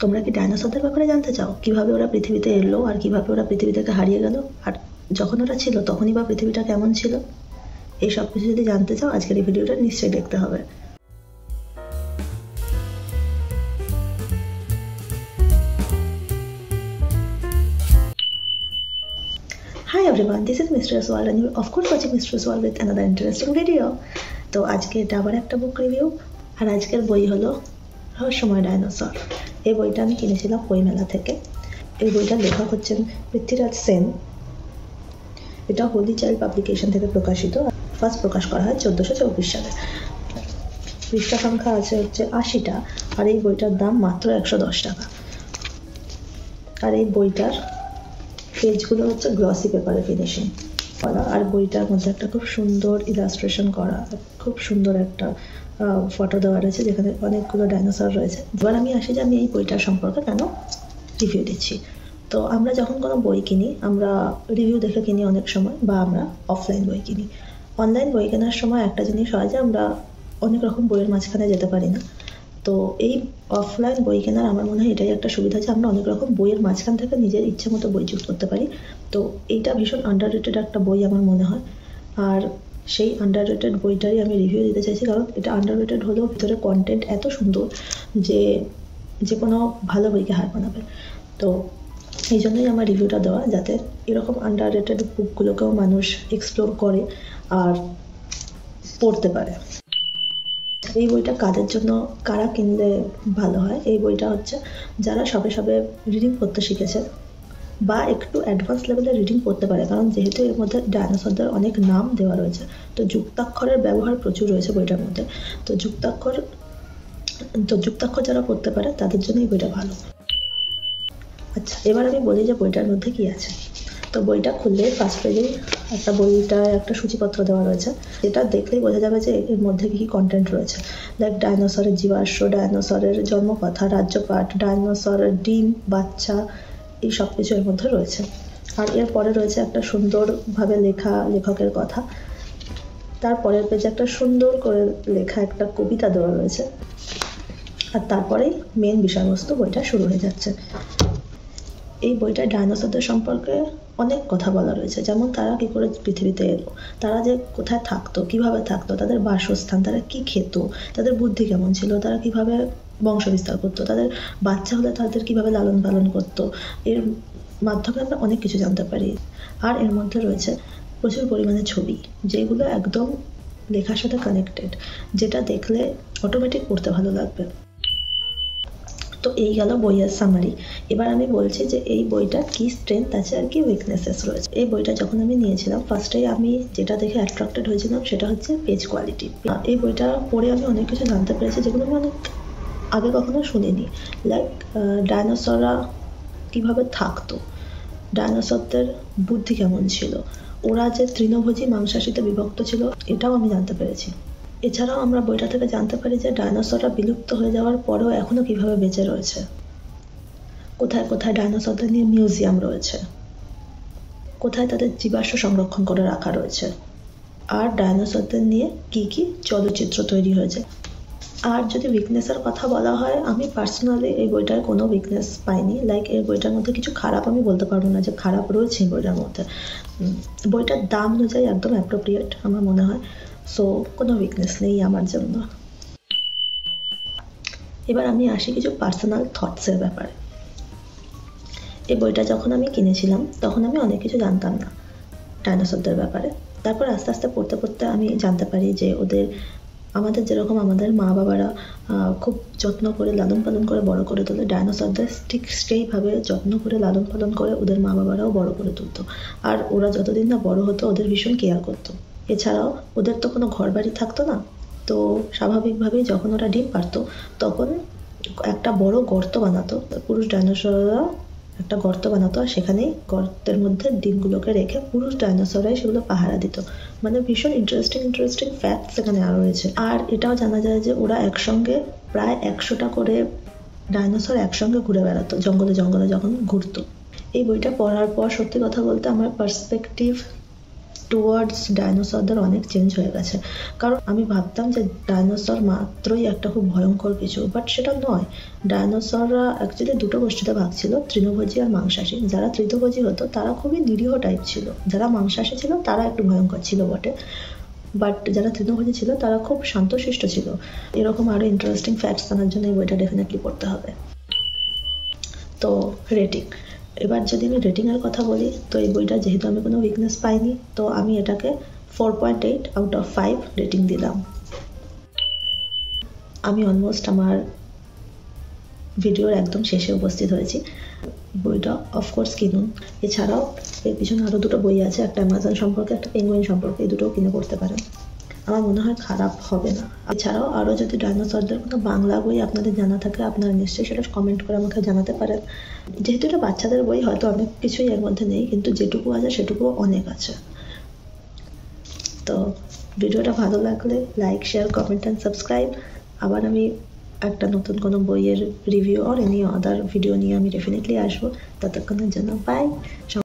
তোমরা কি ডাইনোসরদের ব্যাপারে জানতে চাও? কিভাবে ওরা পৃথিবীতে এলো আর কিভাবে ওরা পৃথিবী থেকে হারিয়ে গেল, আর যখন ওরা ছিল তখনই বা পৃথিবীটা কেমন ছিল? এই সব কিছু যদি জানতে চাও আজকের এই ভিডিওটা নিশ্চয়ই দেখতে হবে। Hi everyone, this is Mistress World and you're of course watching Mistress World with another interesting video. তো আজকে এটা আবার একটা বুক রিভিউ, আর আজকের বই হলো রহস্যময় ডাইনোসর। এই বইটা আমি কিনেছিলাম বইমেলা থেকে। এই বইটার লেখক হচ্ছেন পৃথ্বীরাজ সেন। এটা হোলি চাইল্ড পাবলিকেশন থেকে প্রকাশিত। ফার্স্ট প্রকাশ করা হয় 1424 সালে। পৃষ্ঠা সংখ্যা আছে হচ্ছে 80টা, আর এই বইটার দাম মাত্র 110 টাকা। আর এই বইটার পেজগুলো হচ্ছে গ্লসি পেপারে ফিনিশিং করা, আর বইটার মধ্যে একটা খুব সুন্দর ইলাস্ট্রেশন করা, খুব সুন্দর একটা ফটো দেওয়া রয়েছে যেখানে অনেকগুলো ডাইনোসর রয়েছে। এবার আমি আসি যে আমি এই বইটার সম্পর্কে কেন রিভিউ দিচ্ছি। তো আমরা যখন কোনো বই কিনি আমরা রিভিউ দেখে কিনি অনেক সময়, বা আমরা অফলাইন বই কিনি। অনলাইন বই কেনার সময় একটা জিনিস হয় যে আমরা অনেক রকম বইয়ের মাঝখানে যেতে পারি না। তো এই অফলাইন বই কেনার আমার মনে হয় এটাই একটা সুবিধা যে আমরা অনেক রকম বইয়ের মাঝখান থেকে নিজের ইচ্ছে মতো বই চুজ করতে পারি। তো এইটা ভীষণ আন্ডাররেটেড একটা বই আমার মনে হয়, আর সেই আন্ডাররেটেড বইটারই আমি রিভিউ দিতে চাইছি। কারণ এটা আন্ডাররেটেড হলেও ভিতরে কন্টেন্ট এত সুন্দর যে কোনো ভালো বইকে হার মানাবে। তো এই জন্যই আমার রিভিউটা দেওয়া, যাতে এরকম আন্ডাররেটেড বুকগুলোকেও মানুষ এক্সপ্লোর করে আর পড়তে পারে। এই বইটা কাদের জন্য, কারা কিনলে ভালো হয়? এই বইটা হচ্ছে যারা সবে সবে রিডিং পড়তে শিখেছে বা একটু অ্যাডভান্স লেভেলের রিডিং পড়তে পারে, কারণ যেহেতু এর মধ্যে ডাইনোসরদের অনেক নাম দেওয়া রয়েছে, তো যুক্তাক্ষরের ব্যবহার প্রচুর রয়েছে বইটার মধ্যে। তো যুক্তাক্ষর যারা পড়তে পারে তাদের জন্য এই বইটা ভালো। আচ্ছা, এবার আমি বলি যে বইটার মধ্যে কি আছে। তো বইটা খুললে ফার্স্ট পেজে বইটায় একটা সূচিপত্র দেওয়া রয়েছে, যেটা দেখলেই বোঝা যাবে যে এর মধ্যে কি কন্টেন্ট রয়েছে। লাইক ডাইনোসরের জীবাশ্ম, ডাইনোসরের জন্মকথা, রাজ্যপাঠ, ডাইনোসরের ডিম, বাচ্চা, এই সব কিছু এর মধ্যে রয়েছে। আর এর পরে রয়েছে একটা সুন্দরভাবে লেখা লেখকের কথা। তারপরের পেজে একটা সুন্দর করে লেখা একটা কবিতা দেওয়া রয়েছে, আর তারপরেই মেন বিষয়বস্তু বইটা শুরু হয়ে যাচ্ছে। এই বইটায় ডাইনোসরদের সম্পর্কে অনেক কথা বলা রয়েছে, যেমন তারা কি করে পৃথিবীতে এলো, তারা যে কোথায় থাকতো, কিভাবে থাকতো, তাদের বাসস্থান, তারা কি খেত, তাদের বুদ্ধি কেমন ছিল, তারা কিভাবে বংশ বিস্তার করতো, তাদের বাচ্চা হলে তাদের কিভাবে লালন পালন করতো। এর মাধ্যমে আমরা অনেক কিছু জানতে পারি। আর এর মধ্যে রয়েছে প্রচুর পরিমাণে ছবি, যেগুলো একদম লেখার সাথে কানেক্টেড, যেটা দেখলে অটোমেটিক পড়তে ভালো লাগবে। তো এই গেল বইয়ের সামারি। এবার আমি বলছি যে এই বইটার কি স্ট্রেংথ আছে আর কি উইকনেসেস রয়েছে। এই বইটা যখন আমি নিয়েছিলাম ফার্স্টেই আমি যেটা দেখে অ্যাট্রাক্টেড হয়েছিলাম সেটা হচ্ছে পেজ কোয়ালিটি। এই বইটা পড়ে আমি অনেক কিছু জানতে পেরেছি যেগুলো আমি অনেক আগে কখনো শুনিনি। লাইক ডাইনোসররা কিভাবে থাকতো, ডাইনোসরদের বুদ্ধি কেমন ছিল, ওরা যে তৃণভোজী মাংসাশীতে বিভক্ত ছিল এটাও আমি জানতে পেরেছি। এছাড়াও আমরা বইটা থেকে জানতে পারি যে ডাইনোসররা বিলুপ্ত হয়ে যাওয়ার পরেও এখনো কিভাবে বেঁচে রয়েছে, কোথায় কোথায় ডাইনোসরদের নিয়ে মিউজিয়াম রয়েছে, কোথায় তাদের জীবাশ্ম সংরক্ষণ করে রাখা রয়েছে, আর ডাইনোসরদের নিয়ে কি কি চলচ্চিত্র তৈরি হয়েছে। আর যদি উইকনেসের কথা বলা হয়, আমি পার্সোনালি এই বইটার কোনো উইকনেস পাইনি। লাইক এই বইটার মধ্যে কিছু খারাপ আমি বলতে পারবো না যে খারাপ রয়েছে এই বইটার মধ্যে। বইটার দাম অনুযায়ী একদম অ্যাপ্রোপ্রিয়েট আমার মনে হয়। সো কোনো উইকনেস নেই আমার জন্য। এবার আমি আসি কিছু পার্সোনাল থটসের ব্যাপারে। এই বইটা যখন আমি কিনেছিলাম তখন আমি অনেক কিছু জানতাম না ডাইনোসরদের ব্যাপারে। তারপর আস্তে আস্তে পড়তে পড়তে আমি জানতে পারি যে আমাদের যেরকম আমাদের মা বাবারা খুব যত্ন করে লালন পালন করে বড় করে তোলে, ডাইনোসরদের ঠিক সেইভাবে যত্ন করে লালন পালন করে ওদের মা বাবারাও বড় করে তুলতো। আর ওরা যতদিন না বড় হতো ওদের ভীষণ কেয়ার করতো। এছাড়াও ওদের তো কোনো ঘর বাড়ি থাকতো না, তো স্বাভাবিকভাবেই যখন ওরা ডিম পারতো তখন একটা বড় গর্ত বানাতো পুরুষ ডাইনোসররা, একটা গর্ত বানাতো, আর সেখানেই গর্তের মধ্যে ডিমগুলোকে রেখে পুরুষ ডাইনোসররাই সেগুলো পাহারা দিত। মানে ভীষণ ইন্টারেস্টিং ফ্যাক্টস এখানে আরও রয়েছে। আর এটাও জানা যায় যে ওরা একসঙ্গে প্রায় 100টা করে ডাইনোসর একসঙ্গে ঘুরে বেড়াতো জঙ্গলে জঙ্গলে যখন ঘুরতো। এই বইটা পড়ার পর সত্যি কথা বলতে আমার পার্সপেক্টিভ টুয়ার্ডস ডাইনোসরদের অনেক চেঞ্জ হয়ে গেছে। কারণ আমি ভাবতাম যে ডাইনোসর মাত্রই একটা খুব ভয়ঙ্কর কিছু, বাট সেটা নয়। ডাইনোসররা অ্যাকচুয়ালি দুটো গোষ্ঠীতে ভাগ ছিল, তৃণভোজী আর মাংসাশী। যারা তৃণভোজী হতো তারা খুবই নিরীহ টাইপ ছিল, যারা মাংসাশী ছিল তারা একটু ভয়ঙ্কর ছিল বটে, বাট যারা তৃণভোজী ছিল তারা খুব শান্তশিষ্ট ছিল। এরকম আরও ইন্টারেস্টিং ফ্যাক্টস জানার জন্য এই বইটা ডেফিনেটলি পড়তে হবে। তো রেটিং, এবার যদি আমি রেটিংয়ের কথা বলি, তো এই বইটা যেহেতু আমি কোনো উইকনেস পাইনি, তো আমি এটাকে 4.8 আউট অফ 5 রেটিং দিলাম। আমি অলমোস্ট আমার ভিডিওর একদম শেষে উপস্থিত হয়েছি। বইটা অফকোর্স কিনুন। এছাড়াও এর পিছনে আরও দুটো বই আছে, একটা অ্যামাজন সম্পর্কে, একটা পেঙ্গুইন সম্পর্কে। এই দুটোও কিনে পড়তে পারেন, আমার মনে হয় খারাপ হবে না। এছাড়াও আরও যদি ডাইনোসরদের কোনো বাংলা বই আপনাদের জানা থাকে, আপনারা নিশ্চয়ই সেটা কমেন্ট করে আমাকে জানাতে পারেন। যেহেতু এটা বাচ্চাদের বই, হয়তো অনেক কিছুই এর মধ্যে নেই, কিন্তু যেটুকু আছে সেটুকুও অনেক আছে। তো ভিডিওটা ভালো লাগলে like, share, comment and subscribe. আবার আমি একটা নতুন কোনো বইয়ের রিভিউ আর এনি আদার ভিডিও নিয়ে আমি ডেফিনেটলি আসবো। ততক্ষণের জন্য বাই।